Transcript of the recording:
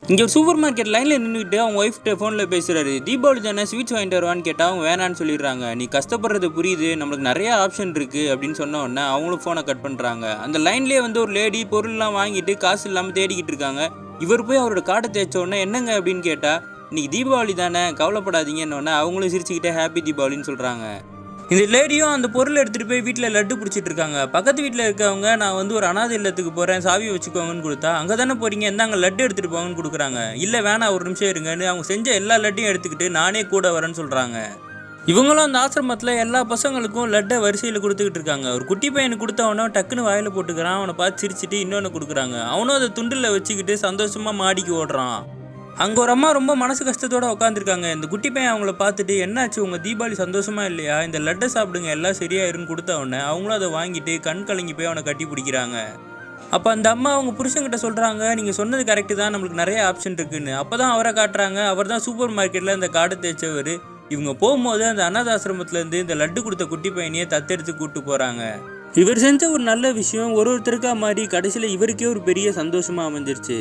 இங்கே ஒரு super market லைனில் நின்றுட்டு அவங்க ஒய்ஃப்ட்ட ஃபோனில் பேசுகிறாரு. தீபாவளி தானே ஸ்வீட்ஸ் வாங்கிட்டு வருவான்னு கேட்டால் அவங்க வேணான்னு சொல்லிடுறாங்க. நீ கஷ்டப்படுறது புரியுது, நம்மளுக்கு நிறைய ஆப்ஷன் இருக்குது அப்படின்னு சொன்ன உடனே அவங்களும் ஃபோனை கட் பண்ணுறாங்க. அந்த லைன்லேயே ஒரு லேடி பொருள்லாம் வாங்கிட்டு காசு இல்லாமல் தேடிக்கிட்டு இருக்காங்க. இவர் போய் அவரோட கார்டை தேய்ச்ச உடனே என்னங்க அப்படின்னு கேட்டால், இன்னைக்கு தீபாவளி தானே கவலைப்படாதீங்கன்னு உடனே அவங்களும் சிரிச்சுக்கிட்டே ஹாப்பி தீபாவளின்னு சொல்கிறாங்க. இந்த லேடியும் அந்த பொருளை எடுத்துகிட்டு போய் வீட்டில் லட்டு பிடிச்சிட்டு இருக்காங்க. பக்கத்து வீட்டில் இருக்கவங்க, நான் ஒரு அனாதை இல்லத்துக்கு போகிறேன், சாவி வச்சுக்கோங்கன்னு கொடுத்தா, அங்கே தானே போகிறீங்க, இந்தாங்க லட்டு எடுத்துகிட்டு போங்கன்னு கொடுக்குறாங்க. இல்லை வேணாம், ஒரு நிமிஷம் இருங்கன்னு அவங்க செஞ்ச எல்லா லட்டையும் எடுத்துக்கிட்டு நானே கூட வரேன்னு சொல்கிறாங்க. இவங்களும் அந்த ஆசிரமத்தில் எல்லா பசங்களுக்கும் லட்டை வரிசையில் கொடுத்துக்கிட்டு இருக்காங்க. ஒரு குட்டி பையனுக்கு கொடுத்தவனோ டக்குன்னு வாயில் போட்டுக்கிறான். அவனை பார்த்து சிரிச்சுட்டு இன்னொன்று கொடுக்குறாங்க. அவனும் அதை துண்டில் வச்சுக்கிட்டு சந்தோஷமாக மாடிக்கு ஓடுறான். அங்கே ஒரு அம்மா ரொம்ப மனசு கஷ்டத்தோடு உட்காந்துருக்காங்க. இந்த குட்டி பையன் அவங்கள பார்த்துட்டு, என்னாச்சு உங்கள் தீபாவளி சந்தோஷமா இல்லையா, இந்த லட்டை சாப்பிடுங்க எல்லாம் சரியாயிருன்னு கொடுத்த உடனே அவங்களும் அதை வாங்கிட்டு கண் கலங்கி போய் அவனை கட்டி பிடிக்கிறாங்க. அப்போ அந்த அம்மா அவங்க புருஷன்கிட்ட சொல்கிறாங்க, நீங்கள் சொன்னது கரெக்டு தான், நம்மளுக்கு நிறைய ஆப்ஷன் இருக்குன்னு. அப்போ தான் அவரை காட்டுறாங்க. அவர் தான் சூப்பர் மார்க்கெட்டில் இந்த காடை தேய்ச்சவர். இவங்க போகும்போது அந்த அனாதாசிரமத்துலேருந்து இந்த லட்டு கொடுத்த குட்டி பையனையே தத்தெடுத்து கூப்பிட்டு போகிறாங்க. இவர் செஞ்ச ஒரு நல்ல விஷயம் ஒருத்தருக்கா மாதிரி கடைசியில் இவருக்கே ஒரு பெரிய சந்தோஷமாக அமைஞ்சிருச்சு.